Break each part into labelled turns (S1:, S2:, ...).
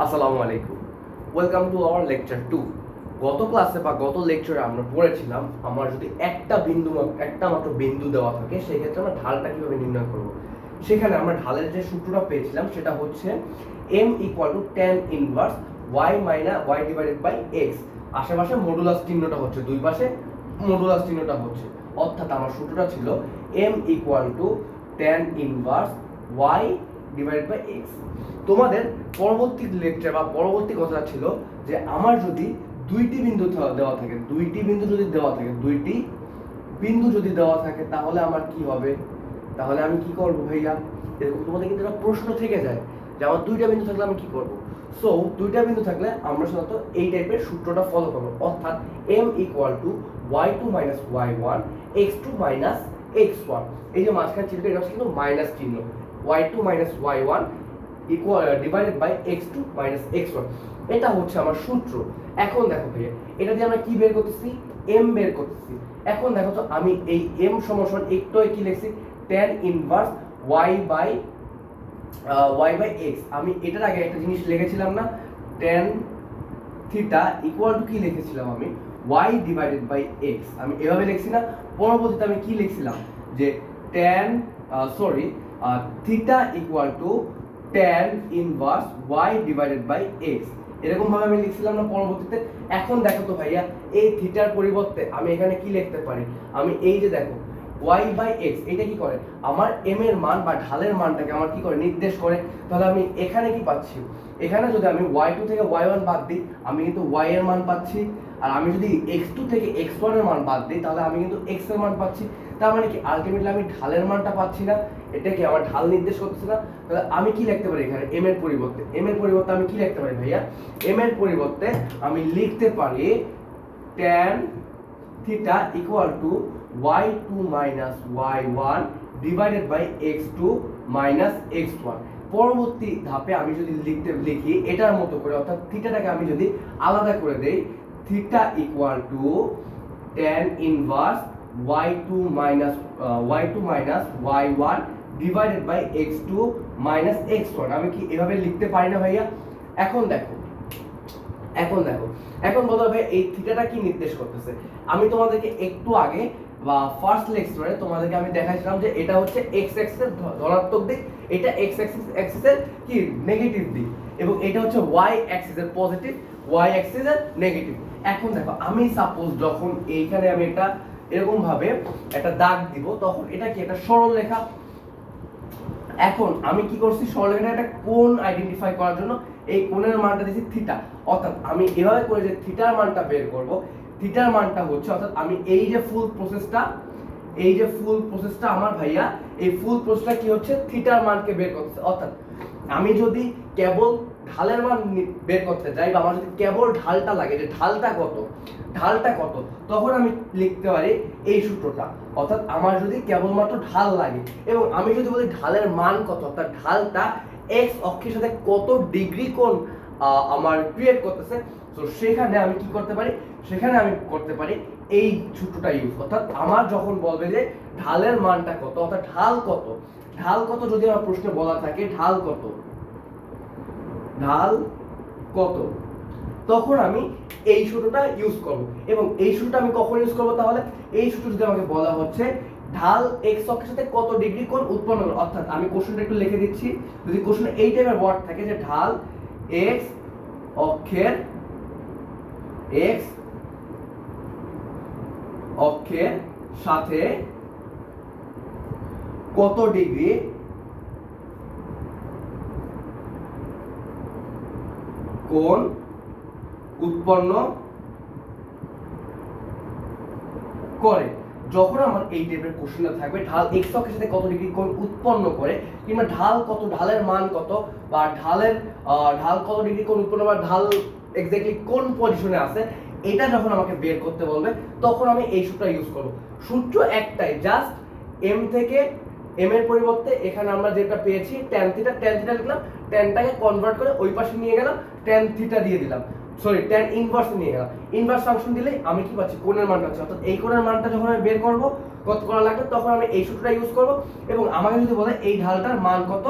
S1: আসসালামু আলাইকুম। Welcome to our lecture 2। গত ক্লাসে বা গত লেকচারে আমরা পড়েছিলাম আমার যদি একটা মাত্র বিন্দু দেওয়া থাকে সেক্ষেত্রে আমরা ঢালটা কিভাবে নির্ণয় করব। সেখানে আমরা ঢালের যে সূত্রটা পেয়েছিলাম সেটা হচ্ছে m tan inverse y divided by x। আশেপাশে মডুলাস চিহ্নটা হচ্ছে, দুই পাশে মডুলাস চিহ্নটা হচ্ছে, অর্থাৎ আমার সূত্রটা ছিল m tan inverse y divided by x। তোমাদের পরবর্তী লেকচার বা পরবর্তী কথাটা ছিল যে আমার যদি দুইটি বিন্দু দেওয়া থাকে, দুইটি বিন্দু যদি দেওয়া থাকে তাহলে আমার কি হবে, তাহলে আমি কি করব ভাইয়া। এরকম তোমাদের কিন্তু একটা প্রশ্ন থেকে যায় যে আমার দুইটা বিন্দু থাকলে আমি কি করব। সো দুইটা বিন্দু থাকলে আমরা সাধারণত এই টাইপের সূত্রটা ফলো করব, অর্থাৎ m y2 y1 x2 x1। এই যে মাঝখানে চিহ্নটা এটা হচ্ছে কিন্তু মাইনাস চিহ্ন, y2 y1 divided by x2 x1। এটা হচ্ছে আমার সূত্র। এখন দেখো ভাইয়া, এটা দিয়ে আমরা কি বের করতেছি, m বের করতেছি। এখন দেখো তো আমি এই m সমান একটু কি লিখছি, tan inverse y by x। আমি এটার আগে একটা জিনিস লিখেছিলাম না, tan থিটা ইকুয়াল টু কি লিখেছিলাম আমি, y ডিভাইডেড বাই x। আমি এভাবে লিখছি না, পরবর্তীতে আমি কি লিখছিলাম যে tan theta equal to tan inverse y divided by x, এরকম ভাবে আমি লিখছিলাম না পরবর্তীতে। এখন দেখো তো ভাইয়া, এই থিটার পরিবর্তে আমি এখানে কি লিখতে পারি, আমি এই যে দেখো y বাই x, এটা কি করে আমার m এর মান বা ঢালের মানটাকে আমার কি করে নির্দেশ করে। তাহলে আমি এখানে কি পাচ্ছি, এখানে যদি আমি y2 থেকে y1 বাদ দিই আমি কিন্তু y এর মান পাচ্ছি, আর আমি যদি x2 থেকে x1 এর মান বাদ দিই তাহলে আমি কিন্তু x এর মান পাচ্ছি। তার মানে কি আলটিমেটলি আমি ঢালের মানটা পাচ্ছি না, এটা কি আমার ঢাল নির্দেশ করতেছে না। তাহলে আমি কি লিখতে পারি এখানে m এর পরিবর্তে, আমি কি লিখতে পারি ভাইয়া, m এর পরিবর্তে আমি লিখতে পারি tan theta equal to y2 y1 divided by x2 x1। পরবর্তী ধাপে আমি যদি লিখি এটার মতো করে, অর্থাৎ থিটাটাকে আমি যদি আলাদা করে দেই, theta equal to tan inverse y2 y1 divided by x2 x1। আমি কি এভাবে লিখতে পারি না ভাইয়া। এখন দেখো, এখন বলো ভাই এই থিটাটা কি নির্দেশ করতেছে। আমি তোমাদেরকে একটু আগে বা ফার্স্ট লেকচারে তোমাদেরকে আমি দেখাইছিলাম যে এটা হচ্ছে x অ্যাক্সিসের ধনাত্মক দিক, এটা x অ্যাক্সিসের কি নেগেটিভ দিক, এবং এটা হচ্ছে y অ্যাক্সিসের পজিটিভ, y অ্যাক্সিসের নেগেটিভ। এখন দেখো আমি সাপোজ যখন এইখানে আমি একটা এরকম ভাবে একটা দাগ দিব, তখন এটা কি একটা সরলরেখা। এখন আমি কি করছি, সরলরেখাটা একটা কোণ আইডেন্টিফাই করার জন্য এই কোণের মানটা দিয়েছি থিটা। অর্থাৎ আমি এভাবে করে যে থিটার মানটা বের করব, থিটার মানটা হচ্ছে, অর্থাৎ আমি এই যে ফুল প্রসেসটা আমার ভাইয়া, এই ফুল প্রসেসটা কি হচ্ছে থিটার মানকে বের করতেছে। অর্থাৎ আমি যদি কেবল ঢালের মান বের করতে যাই বা আমার যদি কেবল ঢালটা লাগে যে ঢালটা কত, তখন আমি লিখতে পারি এই সূত্রটা। অর্থাৎ আমার যদি কেবলমাত্র ঢাল লাগে এবং আমি যদি বলি ঢালের মান কত, অর্থাৎ ঢালটা x অক্ষের সাথে কত ডিগ্রি কোণ আমার ক্রিয়েট করতেছে, তো সেখানে আমি কি করতে পারি, এই সূত্রটা ইউজ। অর্থাৎ আমার যখন বলবে যে ঢালের মানটা কত, অর্থাৎ ঢাল কত যদি আমার প্রশ্নে বলা থাকে ঢাল কত, তখন আমি এই সূত্রটা ইউজ করব। এবং এই সূত্রটা আমি কখন ইউজ করব, তাহলে এই সূত্র যদি আমাকে বলা হচ্ছে ঢাল x অক্ষের সাথে কত ডিগ্রি কোণ উৎপন্ন করে, অর্থাৎ আমি কোশ্চেনটা একটু লিখে দিচ্ছি, যদি কোশ্চেনে এই টাইপের ওয়ার্ড থাকে যে ঢাল x অক্ষের সাথে কত ডিগ্রি কোণ উৎপন্ন করে, যখন আমার এই টাইপের কোশ্চেনটা থাকবে ঢাল x অক্ষের সাথে কত ডিগ্রি কোণ উৎপন্ন করে, কিংবা ঢালের মান কত, বা ঢাল কত ডিগ্রি কোণ উৎপন্ন, বা ঢাল এক্স্যাক্টলি কোন পজিশনে আছে, এটা যখন আমাকে বের করতে বলবে তখন আমি এই সূত্রটা ইউজ করব। সূত্র একটাই, জাস্ট m থেকে m এর পরিবর্তে এখানে আমরা যেটা পেয়েছি tan থিটা লিখলাম, ট্যানটাকে কনভার্ট করে ওই পাশে নিয়ে গেলাম, tan থিটা দিয়ে দিলাম, tan ইনভার্স নিয়ে গেলাম, ইনভার্স ফাংশন দিলে আমি কি পাচ্ছি, কোণের মানটা পাচ্ছি। অর্থাৎ এই কোণের মানটা যখন আমি বের করব কত করা লাগবে, তখন আমি এই সূত্রটা ইউজ করব। এবং আমাকে যদি বলে এই ঢালটার মান কত,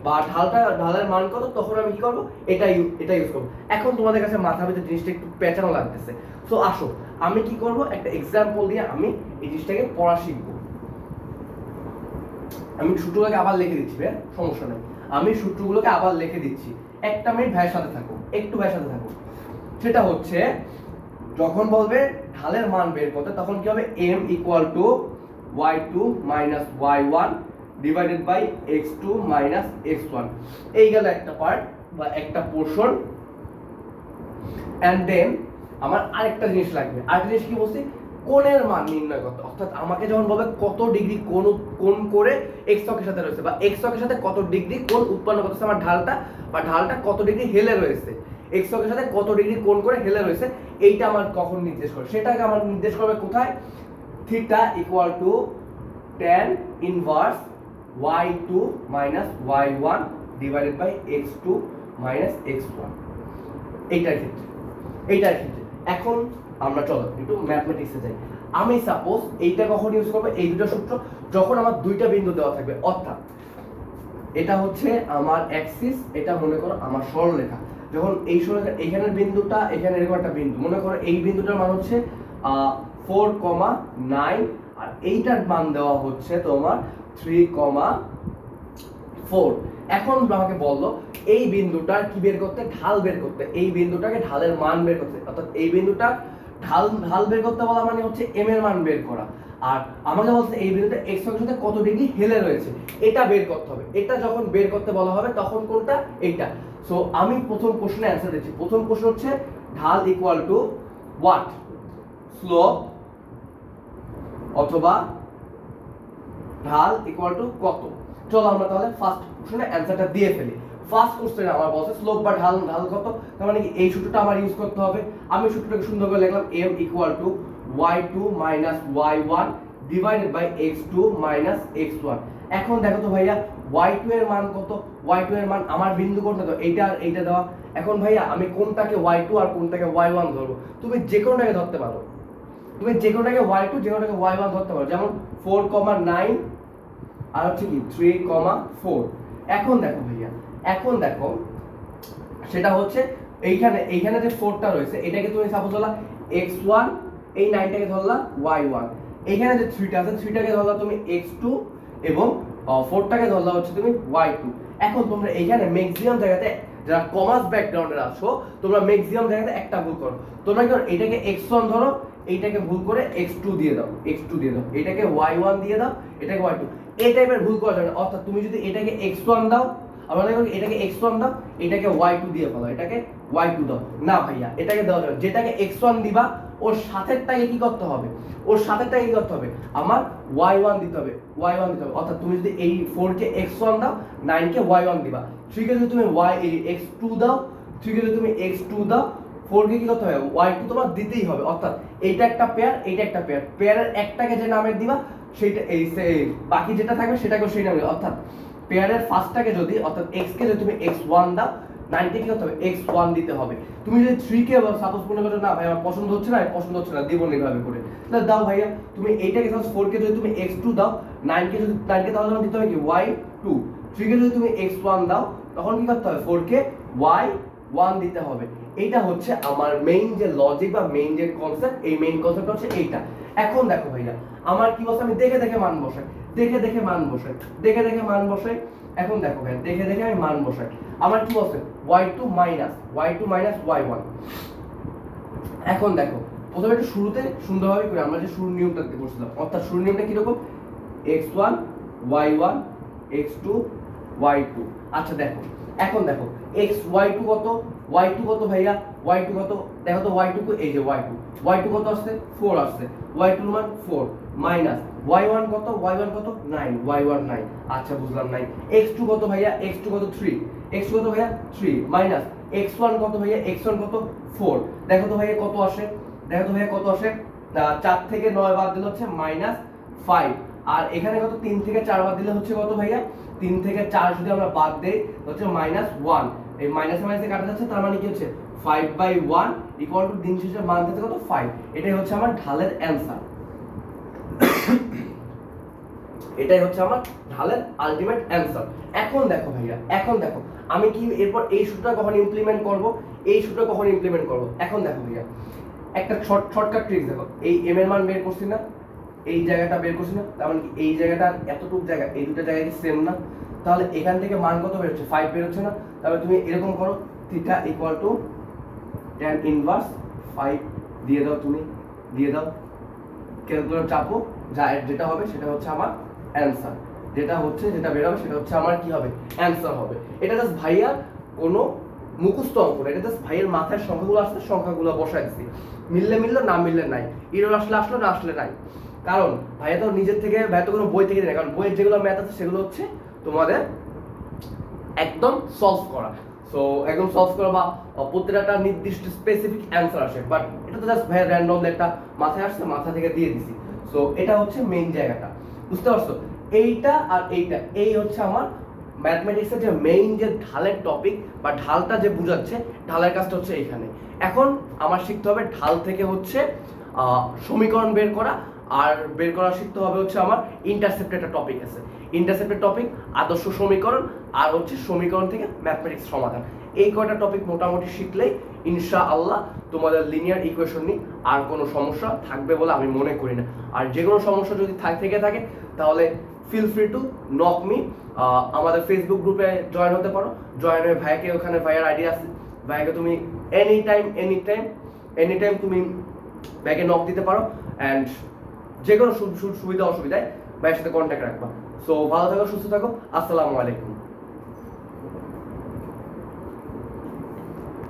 S1: বা ঢালের মান কত, তখন আমি কি করবো, এটা ইউজ করবো। এখন তোমাদের কাছে মাথা ভিতরে জিনিসটা একটু পেঁচানো লাগতেছে, তো আসো আমি কি করব, একটা এক্সাম্পল দিয়ে আমি এই জিনিসটাকে পড়া শিখবো। আমি সূত্রগুলোকে আবার লিখে দিচ্ছি ভাই, সমস্যা নেই, আমি সূত্রগুলোকে আবার লিখে দিচ্ছি। একটা মিনিট ভাইয়ের সাথে থাকো, একটু ভাইয়ের সাথে থাকো। সেটা হচ্ছে যখন বলবে ঢালের মান বের করতে, তখন কি হবে, m equal to y2 minus y1 divided by x2 minus x1। এই গেল একটা পার্ট বা একটা পোর্শন। এন্ড দেন আমার আরেকটা জিনিস লাগবে, আরেকটা জিনিস কি বলছি, কোণের মান নির্ণয় করতে। অর্থাৎ আমাকে যখন বলবে কত ডিগ্রি কোণ করে x অক্ষের সাথে রয়েছে, বা x অক্ষের সাথে কত ডিগ্রি কোণ উৎপন্ন করতেছে আমার ঢালটা, বা ঢালটা কত ডিগ্রি হেলে রয়েছে, x অক্ষের সাথে কত ডিগ্রি কোণ করে হেলে রয়েছে, এইটা আমার কখন নির্দেশ করে, সেটাকে আমার নির্দেশ করবে কোথায়, theta equal to tan inverse y2 minus y1 divided by x2 minus x1। এইটার ক্ষেত্রে এখন আমরা চলো একটু ম্যাথমেটিক্সে যাই। আমি সাপোজ এইটা কখন ইউজ করবো, এই দুটো সূত্র যখন আমার দুইটা বিন্দু দেওয়া থাকবে, অর্থাৎ এটা হচ্ছে আমার অ্যাক্সিস, এটা মনে করো আমার সরলরেখা। যখন এই সরলরেখা এখানের বিন্দুটা, এখানে এরকম একটা বিন্দু, মনে করো এই বিন্দুটার মান হচ্ছে 4,9, আর এইটার মান দেওয়া হচ্ছে তোমার 3,4। এখন আমাকে বললো এই বিন্দুটার কি বের করতে, ঢাল বের করতে, এই বিন্দুটাকে ঢালের মান বের করতে, অর্থাৎ এই বিন্দুটা ঢাল বের করতে বলা মানে হচ্ছে m এর মান বের করা। আর আমাকে বলছে এই বিন্দুটা x অক্ষের সাথে কত ডিগ্রি হেলে রয়েছে, এটা বের করতে হবে। এটা যখন বের করতে বলা হবে তখন কোনটা, এইটা। সো আমি প্রথম কোশ্চেনে অ্যানসার দিচ্ছি। প্রথম কোশ্চেন হচ্ছে ঢাল ইকুয়াল টু হোয়াট, স্লোপ, অথবা ঢাল ইকুয়াল টু কত। চলো আমরা তাহলে ফার্স্ট কোশ্চেনে অ্যানসারটা দিয়ে ফেলি। ফার্স্ট কোশ্চেনে আমার বলছে স্লোপ বা ঢাল কত, তার মানে কি এই সূত্রটা আমার ইউজ করতে হবে। আমি সূত্রটাকে সুন্দর করে লিখলাম, m equal to y2 minus y1 divided by x2 minus x1। এখন দেখো তো ভাইয়া y2 এর মান কত, y2 এর মান আমার বিন্দু কোনটা, তো এইটা আর এইটা দেওয়া। এখন ভাইয়া আমি কোনটাকে y2 আর কোনটাকে y1 ধরবো, তুমি যে কোনটাকে ধরতে পারো, তুমি যে কোনটাকে y2 যে কোনটাকে y1 ধরতে পারো, যেমন 4,9 আর হচ্ছে কি 3,4। এখন দেখো ভাইয়া, এখন দেখো সেটা হচ্ছে এইখানে যে 4টা রয়েছে, এটাকে তুমি সাপোজ ধরলা x1, এই 9টাকে ধরলা y1, এইখানে যে 3টা আছে 3টাকে ধরলা তুমি x2, এবং 4টাকে ধরলা হচ্ছে তুমি y2। এখন তোমরা এইখানে ম্যাক্সিমাম জায়গাতে যারা কমার্স ব্যাকগ্রাউন্ডের আছো, তোমরা ম্যাক্সিমাম জায়গাতে একটা ভুল করো। তোমরা কি করো, এটাকে x1 ধরো, এইটাকে ভুল করে x2 দিয়ে দাও, এটাকে y1 দিয়ে দাও, এটাকে y2। এই টাইপের ভুল করা যাবে না। অর্থাৎ তুমি যদি এটাকে x1 দাও, আমরা দেখো এটাকে x1 দাও, এটাকে y2 দিয়ে ফেলো, এটাকে y2 দাও না ভাইয়া, এটাকে দেওয়া যাবে। যেটাকে x1 দিবা ওর সাথেরটাকে কি করতে হবে, আমার y1 দিতে হবে, অর্থাৎ তুমি যদি এই 4 কে x1 দাও, 9 কে y1 দিবা। 3 কে যদি তুমি x2 দাও, 3 কে যদি তুমি x2 দাও, 4 কে কি করতে হবে, y2 তোমার দিতেই হবে। অর্থাৎ এইটা একটা পেয়ার, এইটা একটা পেয়ার, পেয়ারের একটাকে যে নামে দিবা সেইটা এই বাকি যেটা থাকবে সেটাকেও সেই নামে। অর্থাৎ পেয়ারের ফার্স্টটাকে যদি, অর্থাৎ x কে যদি তুমি x1 দাও, 9 কে কি করতে হবে, x1 দিতে হবে। তুমি যদি 3 কে সাপোজ মনে করো না ভাই আমার পছন্দ হচ্ছে না, দিব না এইভাবে করে, তাহলে দাও ভাইয়া তুমি এইটাকে সাপোজ 4 কে যদি তুমি x2 দাও, 9 কে তাহলে দিতে হবে কি y2। 3 কে যদি তুমি x1 দাও, তখন কি করতে হবে, 4 কে y1 দিতে হবে। এইটা হচ্ছে আমার মেইন যে লজিক বা মেইন যে কনসেপ্ট, এই মেইন কনসেপ্টটা হচ্ছে এইটা। এখন দেখো ভাইয়া আমার কি বলছে, আমি দেখে মান বসাই, এখন দেখো ভাই দেখে আমি মান বসাই। আমার কি বলছে, y2 মাইনাস y1। এখন দেখো প্রথমে একটু শুরুতে সুন্দরভাবে করে আমরা যে শুরুর নিয়মটা করছিলাম, অর্থাৎ শুরুর নিয়মটা কিরকম, x1 y1 x2 y2। আচ্ছা দেখো, এখন দেখো y2 কত, ভাইয়া y2 কত, দেখো তো y2 এই যে y2 কত আসছে, 4 আসছে, y2 এর মান 4 মাইনাস y1 কত, 9, y1 9। আচ্ছা বুঝলাম 9। x2 কত ভাইয়া, x2 কত 3, ভাইয়া 3 মাইনাস x1 কত ভাইয়া, x1 কত 4। দেখো তো ভাইয়া কত আসে, 4 থেকে 9 বাদ দিলে হচ্ছে -5। আর এখানে কত, 3 থেকে 4 বাদ দিলে হচ্ছে কত ভাইয়া, 3 থেকে 4 যদি আমরা বাদ দেই হচ্ছে -1। এই মাইনাসে মাইনাসে কাটা যাচ্ছে, তার মানে কি হচ্ছে 5/1 ইকুয়াল টু দিন শেষে মান দিতে কত 5। এটাই হচ্ছে আমার ঢালের অ্যানসার। এটাই হচ্ছে আমার ঢালের আলটিমেট অ্যান্সার। এখন দেখো ভাইয়া, এখন দেখো আমি কি এরপর এই সূত্রটা কখন ইমপ্লিমেন্ট করব, এই সূত্রটা কখন ইমপ্লিমেন্ট করব। এখন দেখো ভাইয়া একটা শর্টকাট ট্রিক দেখো, এই এম এর মান বের করছি না, এই জায়গাটা বের করছি না, তার মানে কি এই জায়গাটা এতটুকু জায়গা, এই দুটো জায়গা কি সেম না? তাহলে এখান থেকে মান কত বের হচ্ছে? 5 বের হচ্ছে না? তাহলে তুমি এরকম করো, theta equal to tan inverse 5 দিয়ে দাও, তুমি দিয়ে দাও, ক্যালকুলেটর চাপো, যেটা হবে সেটা হচ্ছে আমার অ্যান্সার, যেটা বের হবে সেটা হচ্ছে আমার কি হবে? অ্যান্সার হবে। এটা জাস্ট ভাইয়ার কোনো মুখস্থ অঙ্ক না, এটা জাস্ট ভাইয়ের মাথায় সংখ্যাগুলো আসছে, সংখ্যাগুলো বসায় দিচ্ছি, মিললে মিললো, না মিললে নাই, ইরর আসলে আসলো, না আসলে নাই। কারণ ভাইয়া তো নিজের থেকে, ভাইয়া তো কোনো বই থেকে দেয়, কারণ বইয়ের যেগুলো ম্যাথ আছে সেগুলো হচ্ছে তোমাদের একদম সলভ করা, সো একদম সলভ করা বা প্রত্যেকটা নির্দিষ্ট স্পেসিফিক অ্যান্সার আসে, বাট এটা তো জাস্ট ভাইয়া র্যান্ডম একটা মাথায় আসছে, মাথা থেকে দিয়ে দিছি। সো এটা হচ্ছে মেইন জায়গাটা, বুঝতে পারছো? এইটা আর এইটা, এই হচ্ছে আমার ম্যাথমেটিক্সের যে মেইন যে ঢালের টপিক বা ঢালটা যে বুঝাচ্ছে, ঢালের কাজটা হচ্ছে এইখানে। এখন আমার শিখতে হবে ঢাল থেকে হচ্ছে সমীকরণ বের করা, আর বের করা শিখতে হবে হচ্ছে আমার ইন্টারসেপ্ট একটা টপিক আছে, ইন্টারসেপ্টের টপিক, আদর্শ সমীকরণ, আর হচ্ছে সমীকরণ থেকে ম্যাথমেটিক্স সমাধান। এই কয়টা টপিক মোটামুটি শিখলেই ইনশাআল্লাহ তোমাদের লিনিয়ার ইকুয়েশন নিয়ে আর কোনো সমস্যা থাকবে বলে আমি মনে করি না। আর যে কোনো সমস্যা যদি থেকে থাকে তাহলে feel free to knock me, আমাদের ফেসবুক গ্রুপে জয়েন হতে পারো, জয়েন হয়ে ভাইকে, ওখানে ভাইয়ের আইডি আছে, ভাইকে তুমি এনি টাইম তুমি ভাইকে নক দিতে পারো, অ্যান্ড যে কোনো সুবিধা অসুবিধায় ভাইয়ের সাথে কন্ট্যাক্ট রাখবা। সো ভালো থাকো, সুস্থ থাকো, আসসালামু আলাইকুম।